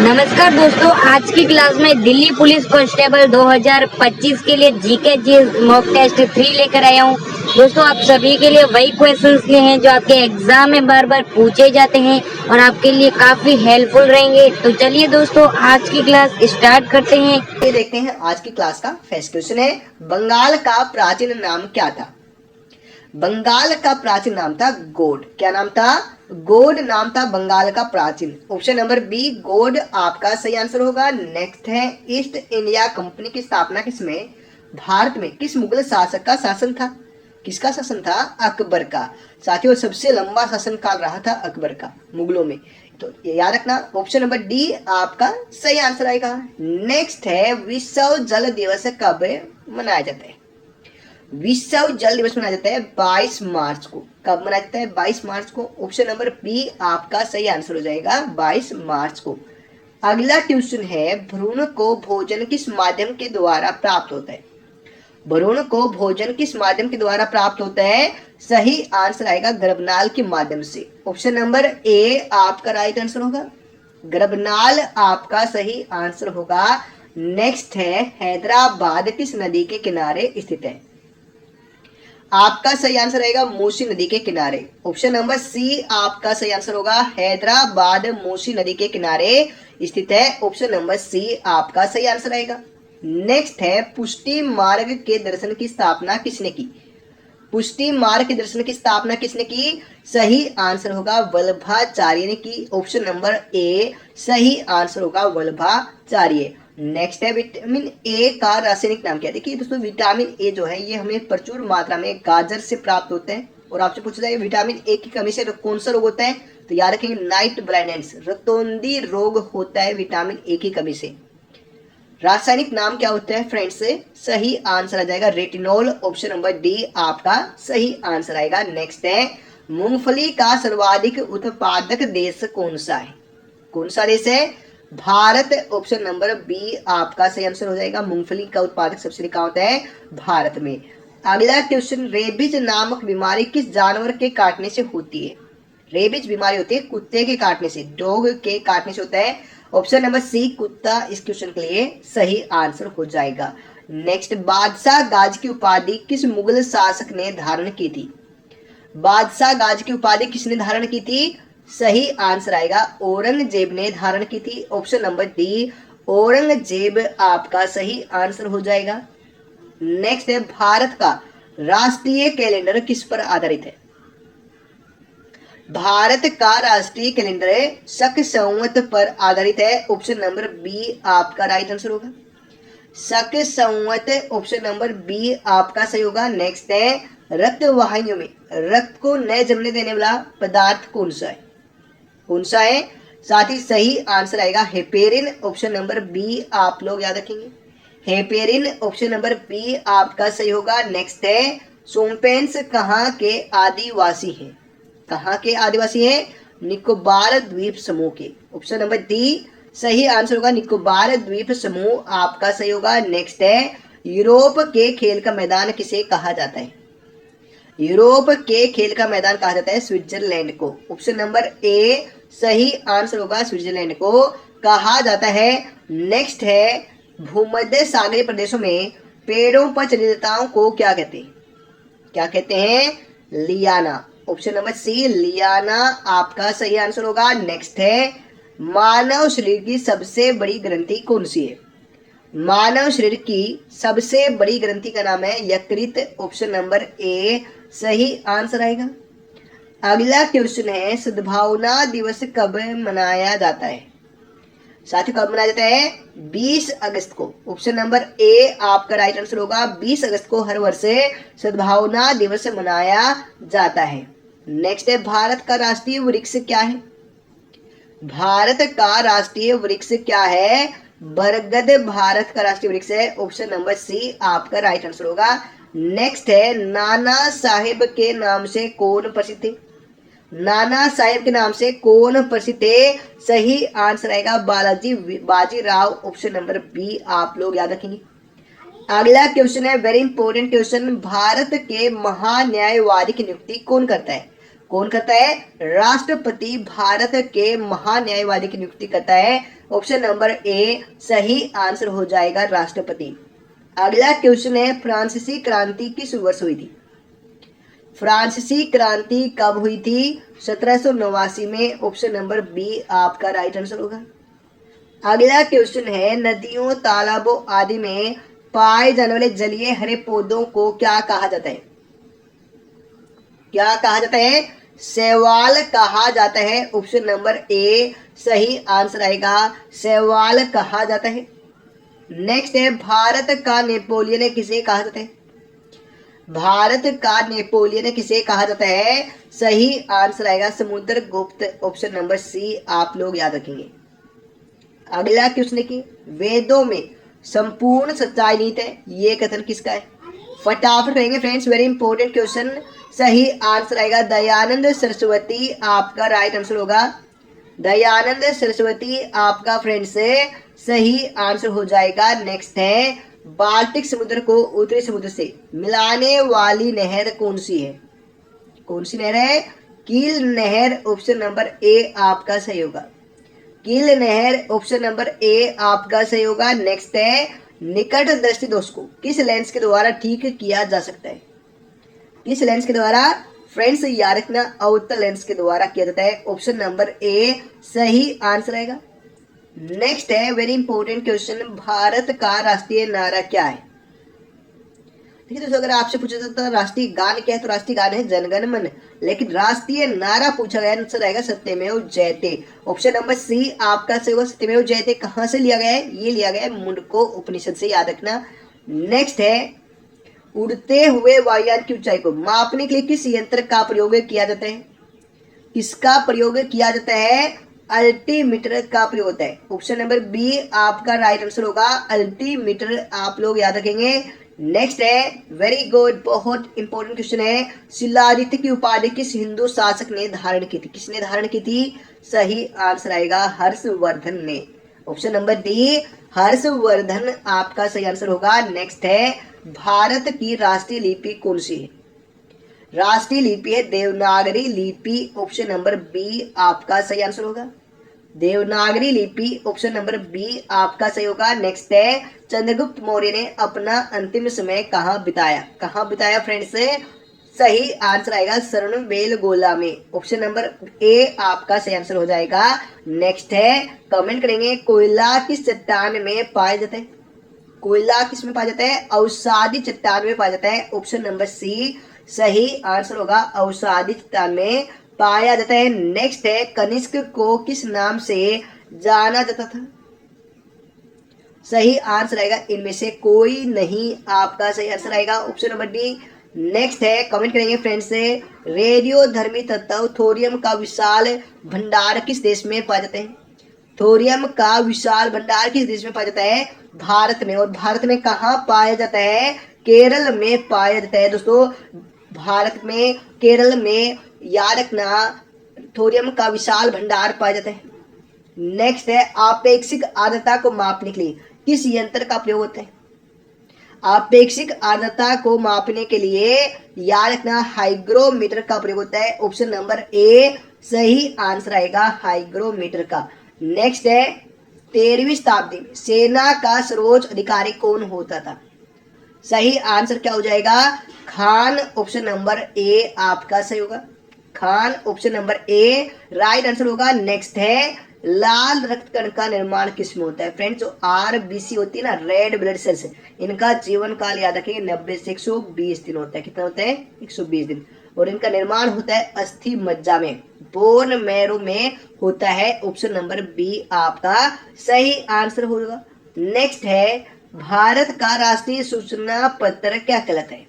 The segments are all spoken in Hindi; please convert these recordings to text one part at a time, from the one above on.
नमस्कार दोस्तों, आज की क्लास में दिल्ली पुलिस कांस्टेबल 2025 के लिए जीके जी मॉक टेस्ट 3 लेकर आया हूँ। दोस्तों, आप सभी के लिए वही क्वेश्चंस लिए हैं जो आपके एग्जाम में बार बार पूछे जाते हैं और आपके लिए काफी हेल्पफुल रहेंगे। तो चलिए दोस्तों, आज की क्लास स्टार्ट करते हैं। ये देखते हैं आज की क्लास का फर्स्ट क्वेश्चन है, बंगाल का प्राचीन नाम क्या था? बंगाल का प्राचीन नाम था गोड। क्या नाम था? गोड नाम था बंगाल का प्राचीन। ऑप्शन नंबर बी गोड आपका सही आंसर होगा। नेक्स्ट है, ईस्ट इंडिया कंपनी की स्थापना किसमें? भारत में किस मुगल शासक का शासन था? किसका शासन था? अकबर का। साथियों, सबसे लंबा शासन काल रहा था अकबर का मुगलों में। तो ये याद रखना, ऑप्शन नंबर डी आपका सही आंसर आएगा। नेक्स्ट है, विश्व जल दिवस कब मनाया जाता है? विश्व जल दिवस मनाया जाता है 22 मार्च को। कब मनाया जाता है? 22 मार्च को। ऑप्शन नंबर बी आपका सही आंसर हो जाएगा, 22 मार्च को। अगला ट्यूशन है, भ्रूण को भोजन किस माध्यम के द्वारा प्राप्त होता है? भ्रूण को भोजन किस माध्यम के द्वारा प्राप्त होता है? सही आंसर आएगा गर्भनाल के माध्यम से। ऑप्शन नंबर ए आपका राइट आंसर होगा, गर्भनाल आपका सही आंसर होगा। नेक्स्ट है, हैदराबाद किस नदी के किनारे स्थित है? आपका सही आंसर आएगा मूसी नदी के किनारे। ऑप्शन नंबर सी आपका सही आंसर होगा, हैदराबाद मूसी नदी के किनारे स्थित है। ऑप्शन नंबर सी आपका सही आंसर आएगा। नेक्स्ट है, पुष्टि मार्ग के दर्शन की स्थापना किसने की? पुष्टि मार्ग के दर्शन की स्थापना किसने की? सही आंसर होगा वल्लभाचार्य ने की। ऑप्शन नंबर ए सही आंसर होगा वल्लभाचार्य। नेक्स्ट है, विटामिन ए का रासायनिक नाम क्या है? देखिए दोस्तों, विटामिन ए जो है ये हमें प्रचुर मात्रा में गाजर से प्राप्त होते हैं। और आपसे पूछा जाए विटामिन ए की कमी से कौन सा रोग होता है, तो याद रखेंगे नाइट ब्लाइंडनेस, रतौंधी रोग होता है विटामिन ए की कमी से। रासायनिक नाम क्या होता है फ्रेंड्स? सही आंसर आ जाएगा रेटिनॉल। ऑप्शन नंबर डी आपका सही आंसर आएगा। नेक्स्ट है, मूंगफली का सर्वाधिक उत्पादक देश कौन सा है? कौन सा देश है? भारत। ऑप्शन नंबर बी आपका सही आंसर हो जाएगा, मूंगफली का उत्पादक सबसे अधिक होता है भारत में। अगला क्वेश्चन, रेबीज नामक बीमारी किस जानवर के काटने से होती है? रेबीज बीमारी होती है कुत्ते के काटने से, डॉग के काटने से होता है। ऑप्शन नंबर सी कुत्ता इस क्वेश्चन के लिए सही आंसर हो जाएगा। नेक्स्ट, बादशाह गाज की उपाधि किस मुगल शासक ने धारण की थी? बादशाह गाज की उपाधि किसने धारण की थी? सही आंसर आएगा औरंगजेब ने धारण की थी। ऑप्शन नंबर डी औरंगजेब आपका सही आंसर हो जाएगा। नेक्स्ट है, भारत का राष्ट्रीय कैलेंडर किस पर आधारित है? भारत का राष्ट्रीय कैलेंडर शक संवत पर आधारित है। ऑप्शन नंबर बी आपका राइट आंसर होगा, शक संवत। ऑप्शन नंबर बी आपका सही होगा। नेक्स्ट है, रक्त वाहिनियों में रक्त को न जमने देने वाला पदार्थ कौन सा है? कौन सा है? साथ ही सही आंसर आएगा हेपेरिन। ऑप्शन नंबर बी आप लोग याद रखेंगे, हेपेरिन। ऑप्शन नंबर बी आपका सही होगा। नेक्स्ट है, सोम्पेन्स कहाँ के आदिवासी हैं? कहाँ के आदिवासी हैं? निकोबार द्वीप समूह के। ऑप्शन नंबर डी सही आंसर होगा, निकोबार द्वीप समूह आपका सही होगा। नेक्स्ट है, यूरोप के खेल का मैदान किसे कहा जाता है? यूरोप के खेल का मैदान कहा जाता है स्विट्जरलैंड को। ऑप्शन नंबर ए सही आंसर होगा, स्विट्जरलैंड को कहा जाता है। नेक्स्ट है, भूमध्य सागरीय प्रदेशों में पेड़ों पर चलिताओं को क्या कहते हैं? क्या कहते हैं? लियाना। ऑप्शन नंबर सी लियाना आपका सही आंसर होगा। नेक्स्ट है, मानव शरीर की सबसे बड़ी ग्रंथि कौन सी है? मानव शरीर की सबसे बड़ी ग्रंथि का नाम है यकृत। ऑप्शन नंबर ए सही आंसर आएगा। अगला क्वेश्चन है, सद्भावना दिवस कब मनाया जाता है? साथियों, कब मनाया जाता है? 20 अगस्त को। ऑप्शन नंबर ए आपका राइट आंसर होगा, 20 अगस्त को हर वर्ष सद्भावना दिवस मनाया जाता है। नेक्स्ट है, भारत का राष्ट्रीय वृक्ष क्या है? भारत का राष्ट्रीय वृक्ष क्या है? बरगद भारत का राष्ट्रीय वृक्ष है। ऑप्शन नंबर सी आपका राइट आंसर होगा। नेक्स्ट है, नाना साहेब के नाम से कौन प्रसिद्ध है? नाना साहेब के नाम से कौन प्रसिद्ध है? सही आंसर आएगा Balaji Bajirao. Option number B आप लोग याद रखेंगे। अगला क्वेश्चन है वेरी इंपॉर्टेंट क्वेश्चन, भारत के महान्यायवादी की नियुक्ति कौन करता है? कौन करता है? राष्ट्रपति भारत के महान्यायवादी की नियुक्ति करता है। ऑप्शन नंबर ए सही आंसर हो जाएगा राष्ट्रपति। अगला क्वेश्चन है, फ्रांसीसी क्रांति किस वर्ष हुई थी? फ्रांसीसी क्रांति कब हुई थी? 1789 में। ऑप्शन नंबर बी आपका राइट आंसर होगा। अगला क्वेश्चन है, नदियों तालाबों आदि में पाए जाने वाले जलीय हरे पौधों को क्या कहा जाता है? क्या कहा जाता है? शैवाल कहा जाता है। ऑप्शन नंबर ए सही आंसर आएगा, शैवाल कहा जाता है। नेक्स्ट है, भारत का नेपोलियन किसे कहा जाता है? भारत का नेपोलियन किसे कहा जाता है? सही आंसर आएगा समुद्रगुप्त। ऑप्शन नंबर सी आप लोग याद रखेंगे। अगला क्वेश्चन देखिए, वेदों में संपूर्ण सच्चाई निहित है, ये कथन किसका है? फटाफट करेंगे फ्रेंड्स, वेरी इंपॉर्टेंट क्वेश्चन। सही आंसर आएगा दयानंद सरस्वती आपका राइट आंसर होगा। दयानंद सरस्वती आपका फ्रेंड्स सही आंसर हो जाएगा। नेक्स्ट है, बाल्टिक समुद्र को उत्तरी समुद्र से मिलाने वाली नहर कौन सी है? कौन सी नहर है? कील नहर। ऑप्शन नंबर ए आपका सही होगा। कील नहर ऑप्शन नंबर ए आपका सही होगा। नेक्स्ट है, निकट दृष्टि दोष को किस लेंस के द्वारा ठीक किया जा सकता है? किस लेंस के द्वारा? फ्रेंड्स याद रखना, अवतल लेंस के द्वारा किया जाता है। ऑप्शन नंबर ए सही आंसर आएगा। नेक्स्ट है, वेरी इंपॉर्टेंट क्वेश्चन, भारत का राष्ट्रीय नारा क्या है? ठीक है दोस्तों, अगर आपसे पूछा जाता है राष्ट्रीय गान क्या है, तो राष्ट्रीय गान है जनगण मन, लेकिन राष्ट्रीय नारा पूछा गया आंसर आएगा सत्यमेव जयते। ऑप्शन नंबर सी आपका सही होगा। सत्यमेव जयते कहाँ से लिया गया है? ये लिया गया है मुंडको उपनिषद से, याद रखना। नेक्स्ट है, उड़ते हुए वायुयान की ऊंचाई को मापने के लिए किस यंत्र का प्रयोग किया जाता है? किसका प्रयोग किया जाता है? अल्टीमीटर का प्रयोग होता है। ऑप्शन नंबर बी आपका राइट आंसर होगा, अल्टीमीटर आप लोग याद रखेंगे। नेक्स्ट है, वेरी गुड, बहुत इंपॉर्टेंट क्वेश्चन है, शिलादित्य की उपाधि किस हिंदू शासक ने धारण की थी? किसने धारण की थी? सही आंसर आएगा हर्षवर्धन ने। ऑप्शन नंबर डी हर्षवर्धन आपका सही आंसर होगा। नेक्स्ट है, भारत की राष्ट्रीय लिपि कौन सी है? राष्ट्रीय लिपि है देवनागरी लिपि। ऑप्शन नंबर बी आपका सही आंसर होगा, देवनागरी लिपि। ऑप्शन नंबर बी आपका सही होगा। नेक्स्ट है, चंद्रगुप्त मौर्य ने अपना अंतिम समय कहाँ बिताया? कहाँ बिताया फ्रेंड्स? सही आंसर आएगा शरणबेलगोला में। ऑप्शन नंबर ए आपका सही आंसर हो जाएगा। नेक्स्ट है, कमेंट करेंगे, कोयला किस चट्टान में पाया जाता है? कोयला किस में पाया जाता है? अवसादी चट्टान में पाया जाता है। ऑप्शन नंबर सी सही आंसर होगा, अवसादी चट्टान में पाया जाता है। नेक्स्ट है, कनिष्क को किस नाम से जाना जाता था? सही आंसर आएगा इनमें से कोई नहीं, आपका सही आंसर आएगा ऑप्शन नंबर डी। नेक्स्ट है, कमेंट करेंगे फ्रेंड्स से, रेडियो धर्मी तत्व थोरियम का विशाल भंडार किस देश में पाया जाता है? थोरियम का विशाल भंडार किस देश में पाया जाता है? भारत में। और भारत में कहाँ पाया जाता है? केरल में पाया जाता है दोस्तों, भारत में केरल में, याद रखना, थोरियम का विशाल भंडार पाया जाता है। नेक्स्ट है, आपेक्षिक आर्द्रता को मापने के लिए किस यंत्र का प्रयोग होता है? आपेक्षिक आर्द्रता को मापने के लिए याद रखना हाइग्रोमीटर का प्रयोग होता है। ऑप्शन नंबर ए सही आंसर आएगा, हाइग्रोमीटर का। नेक्स्ट है, 13वीं शताब्दी में सेना का सर्वोच्च अधिकारी कौन होता था? सही आंसर क्या हो जाएगा? खान। ऑप्शन नंबर ए आपका सही होगा, Khan. Option number A right answer होगा। नेक्स्ट है, लाल रक्त कण का निर्माण किसमें होता है? फ्रेंड्स, जो आरबीसी होती है ना, रेड ब्लड सेल्स, इनका जीवन काल याद रखेंगे 90 से 120 दिन होता है। कितना होता है? 120 दिन। और इनका निर्माण होता है अस्थि मज्जा में, बोन मैरो में होता है। ऑप्शन नंबर बी आपका सही आंसर होगा। नेक्स्ट है, भारत का राष्ट्रीय सूचना पत्र क्या कहलाता है?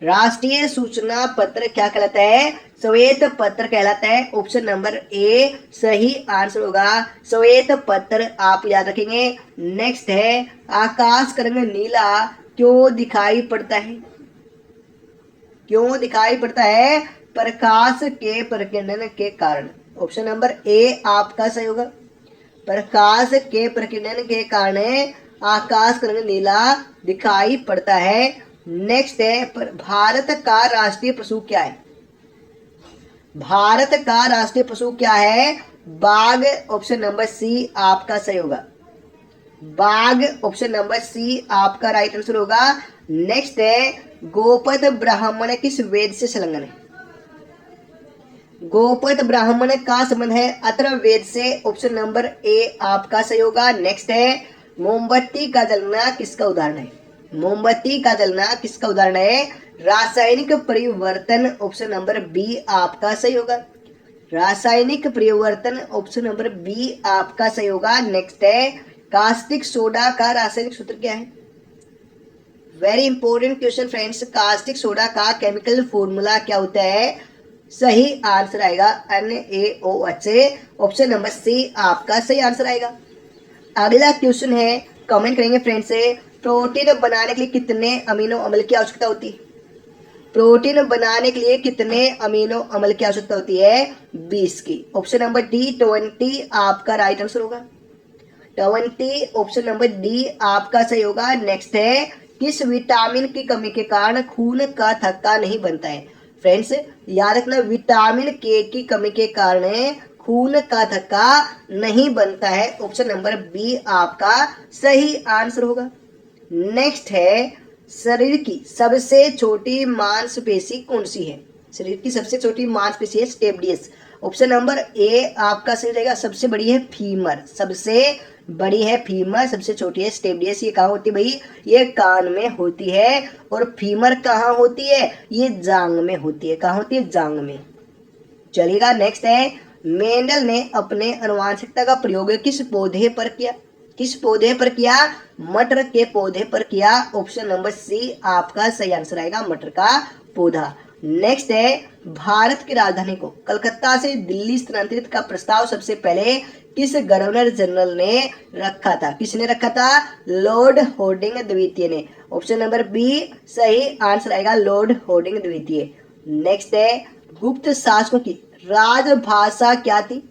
राष्ट्रीय सूचना पत्र क्या कहलाता है? श्वेत पत्र कहलाता है। ऑप्शन नंबर ए सही आंसर होगा, श्वेत पत्र आप याद रखेंगे। नेक्स्ट है, आकाश का रंग नीला क्यों दिखाई पड़ता है? क्यों दिखाई पड़ता है? प्रकाश के प्रकीर्णन के कारण। ऑप्शन नंबर ए आपका सही होगा, प्रकाश के प्रकीर्णन के कारण आकाश का रंग नीला दिखाई पड़ता है। नेक्स्ट है, भारत का राष्ट्रीय पशु क्या है? भारत का राष्ट्रीय पशु क्या है? बाघ। ऑप्शन नंबर सी आपका सही होगा। बाघ ऑप्शन नंबर सी आपका राइट आंसर होगा। नेक्स्ट है, गोपद ब्राह्मण किस वेद से संलग्न है? गोपद ब्राह्मण का संबंध है अथर्ववेद से। ऑप्शन नंबर ए आपका सही होगा। नेक्स्ट है, मोमबत्ती का जलना किसका उदाहरण है? मोमबत्ती का जलना किसका उदाहरण है? रासायनिक परिवर्तन। ऑप्शन नंबर बी आपका सही होगा। रासायनिक परिवर्तन ऑप्शन नंबर बी आपका सही होगा। नेक्स्ट है, कास्टिक सोडा का रासायनिक सूत्र क्या है? Very important question friends. Caustic soda का केमिकल फॉर्मूला क्या होता है? सही आंसर आएगा NaOH। ऑप्शन नंबर सी आपका सही आंसर आएगा। अगला क्वेश्चन है, कमेंट करेंगे फ्रेंड्स से, प्रोटीन बनाने के लिए कितने अमीनो अम्ल की आवश्यकता होती है? प्रोटीन बनाने के लिए कितने अमीनो अम्ल की आवश्यकता होती है? 20 की। ऑप्शन नंबर डी 20 आपका राइट आंसर होगा। 20 ऑप्शन नंबर डी आपका सही होगा। नेक्स्ट है, किस विटामिन की कमी के कारण खून का थक्का नहीं बनता है? फ्रेंड्स याद रखना, विटामिन के की कमी के कारण खून का थक्का नहीं बनता है। ऑप्शन नंबर बी आपका सही आंसर होगा। नेक्स्ट है, शरीर की सबसे छोटी मांसपेशी कौन सी है? शरीर की सबसे छोटी मांसपेशी है स्टेपडियस। ऑप्शन नंबर ए आपका सही रहेगा। सबसे बड़ी है फीमर। सबसे बड़ी है फीमर, सबसे छोटी है स्टेपडियस। ये कहाँ होती है भाई? ये कान में होती है। और फीमर कहाँ होती है? ये जांग में होती है। कहाँ होती है? जांग में। चलिएगा, नेक्स्ट है, मेंडल ने अपने अनुवांशिकता का प्रयोग किस पौधे पर किया? किस पौधे पर किया? मटर के पौधे पर किया। ऑप्शन नंबर सी आपका सही आंसर आएगा, मटर का पौधा। नेक्स्ट है, भारत की राजधानी को कलकत्ता से दिल्ली स्थानांतरित का प्रस्ताव सबसे पहले किस गवर्नर जनरल ने रखा था? किसने रखा था? लॉर्ड हार्डिंग द्वितीय ने। ऑप्शन नंबर बी सही आंसर आएगा, लॉर्ड हार्डिंग द्वितीय। नेक्स्ट है, गुप्त शासकों की राजभाषा क्या थी?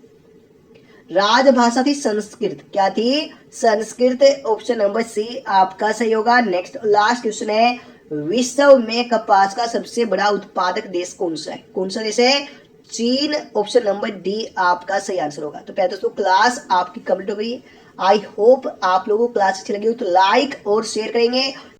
राजभाषा थी संस्कृत। क्या थी? संस्कृत। ऑप्शन नंबर सी आपका सही होगा। नेक्स्ट लास्ट क्वेश्चन है, विश्व में कपास का सबसे बड़ा उत्पादक देश कौन सा है? कौन सा देश है? चीन। ऑप्शन नंबर डी आपका सही आंसर होगा। तो पहले दोस्तों क्लास आपकी कंप्लीट हो गई है। आई होप आप लोगों को क्लास अच्छी लगी हो तो लाइक और शेयर करेंगे।